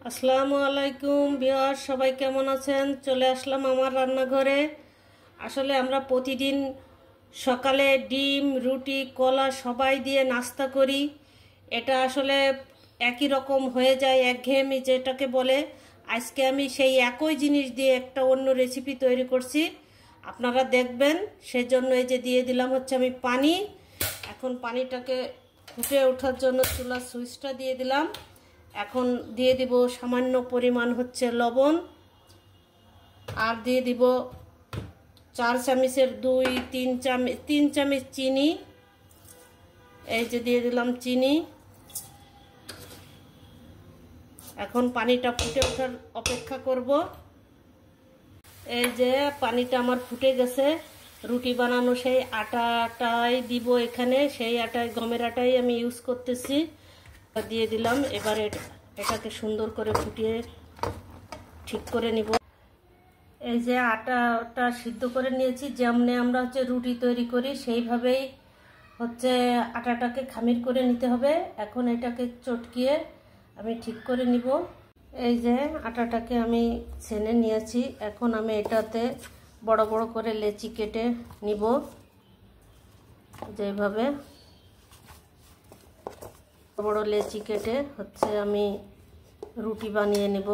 আসসালামু আলাইকুম ভিউয়ার, সবাই কেমন আছেন? চলে আসলাম আমার রান্নাঘরে। আসলে আমরা প্রতিদিন সকালে ডিম, রুটি, কলা সবাই দিয়ে নাস্তা করি। এটা আসলে একই রকম হয়ে যায়, একঘেয়েমি যেটাকে বলে। আজকে আমি সেই একই জিনিস দিয়ে একটা অন্য রেসিপি তৈরি করছি, আপনারা দেখবেন। সেজন্য এই যে দিয়ে দিলাম হচ্ছে আমি পানি। এখন পানিটাকে ফুটে ওঠার জন্য চুলার সুইচটা দিয়ে দিলাম। এখন দিয়ে দিব সামান্য পরিমাণ হচ্ছে লবণ, আর দিয়ে দিব 4 চামচের 3 চামচ চিনি। এই যে দিয়ে দিলাম চিনি। এখন পানিটা ফুটে ওঠার অপেক্ষা করব। এই যে পানিটা আমার ফুটে গেছে। রুটি বানানো সেই আটাটাই দিব এখানে, সেই আটাই, গমের আটাই আমি ইউজ করতেছি। দিয়ে দিলাম। এবারে এটাকে সুন্দর করে ফুটিয়ে ঠিক করে নিব। এই যে আটাটা সিদ্ধ করে নিয়েছি, যেমনি আমরা হচ্ছে রুটি তৈরি করি সেইভাবেই হচ্ছে আটাটাকে খামির করে নিতে হবে। এখন এটাকে চটকিয়ে আমি ঠিক করে নিব। এই যে আটাটাকে আমি ছেনে নিয়েছি। এখন আমি এটাতে বড় বড় করে লেচি কেটে নিব, যেভাবে বড় লেচি কেটে হচ্ছে আমি রুটি বানিয়ে নেব।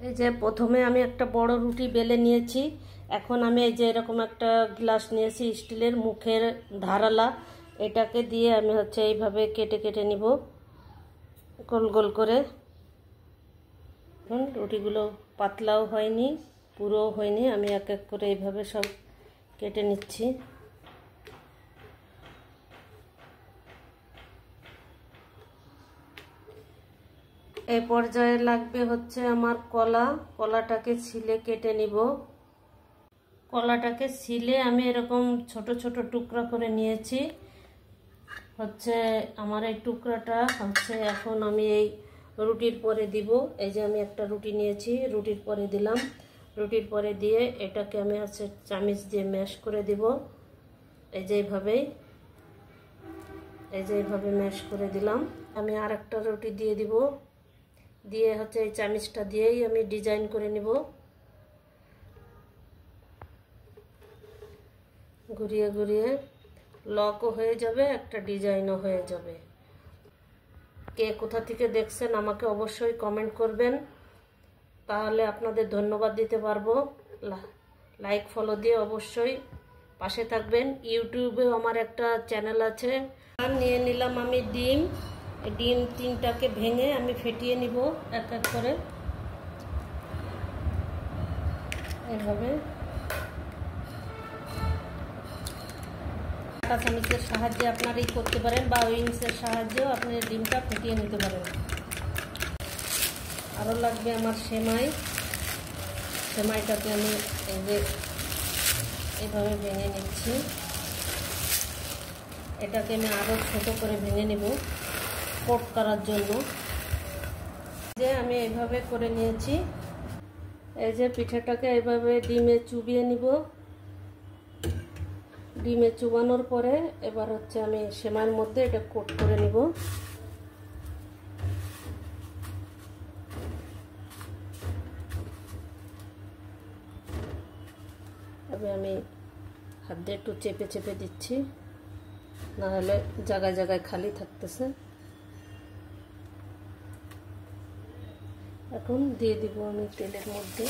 এই যে প্রথমে আমি একটা বড় রুটি বেলে নিয়েছি। এখন আমি এই যে এরকম একটা গ্লাস নিয়েছি স্টিলের, মুখের ধারালা। এটাকে দিয়ে আমি হচ্ছে এইভাবে কেটে কেটে নিব গোল গোল করে। এখন রুটিগুলো পাতলাও হয়নি, পুরোও হয়নি। আমি এক এক করে এইভাবে সব কেটে নিচ্ছি। এই পর্যায়ে লাগবে হচ্ছে আমার কলা। কলাটাকে ছিলে কেটে নিব। কলাটাকে ছিলে আমি এরকম ছোট ছোট টুকরা করে নিয়েছি। হচ্ছে আমার এই টুকরাটা হচ্ছে এখন আমি এই রুটির পরে দিব। এই যে আমি একটা রুটি নিয়েছি, রুটির পরে দিলাম। রুটির পরে দিয়ে এটাকে আমি হচ্ছে চামচ দিয়ে ম্যাশ করে দিব। এই যে এইভাবে ম্যাশ করে দিলাম। আমি আর একটা রুটি দিয়ে দিব। দিয়ে হচ্ছে এই চামচটা দিয়েই আমি ডিজাইন করে নিব। ঘুরিয়ে ঘুরিয়ে লকও হয়ে যাবে, একটা ডিজাইনও হয়ে যাবে। কে কোথা থেকে দেখছেন আমাকে অবশ্যই কমেন্ট করবেন, তাহলে আপনাদের ধন্যবাদ দিতে পারবো। লাইক ফলো দিয়ে অবশ্যই পাশে থাকবেন। ইউটিউবেও আমার একটা চ্যানেল আছে। আর নিয়ে নিলাম আমি ডিম। ডিম 3টাকে ভেঙে আমি ফেটিয়ে নিব এক এক করে, এভাবে আটা চামচের সাহায্যে আপনারা করতে পারেন, বা উইংসের সাহায্যেও আপনি ডিমটা ফেটিয়ে নিতে পারেন। আরও লাগবে আমার সেমাই। সেমাইটাকে আমি এই যে এভাবে ভেঙে নিচ্ছি। এটাকে আমি আরও ছোট করে ভেঙে নেব কোট করার জন্য। যে আমি এইভাবে করে নিয়েছি। এই যে পিঠাটাকে এইভাবে ডিমে চুবিয়ে নিব। ডিমে চুবানোর পরে এবার হচ্ছে আমি সেমাইয়ের মধ্যে এটা কোট করে নিব। তবে আমি হাত দিয়ে একটু চেপে চেপে দিচ্ছি, না হলে জায়গায় জায়গায় খালি থাকতেছে। এখন দিয়ে দিব আমি তেলের মধ্যে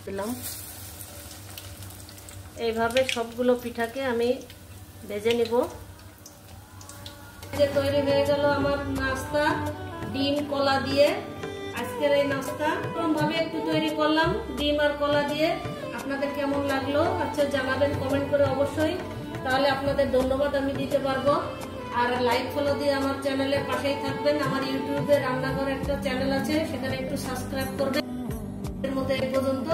দিলাম। এইভাবে সবগুলো পিঠাকে আমি ভেজে নিব। যে তৈরি হয়ে গেল আমার নাস্তা, ডিম কলা দিয়ে। আজকের এই নাস্তা এরকমভাবে একটু তৈরি করলাম ডিম আর কলা দিয়ে। আপনাদের কেমন লাগলো আচ্ছা জানাবেন কমেন্ট করে অবশ্যই, তাহলে আপনাদের ধন্যবাদ আমি দিতে পারবো। আর লাইক ফলো দিয়ে আমার চ্যানেলের পাশেই থাকবেন। আমার ইউটিউবে রান্নাঘর একটা চ্যানেল আছে, সেখানে একটু সাবস্ক্রাইব করবেন। এর মধ্যে এই পর্যন্ত।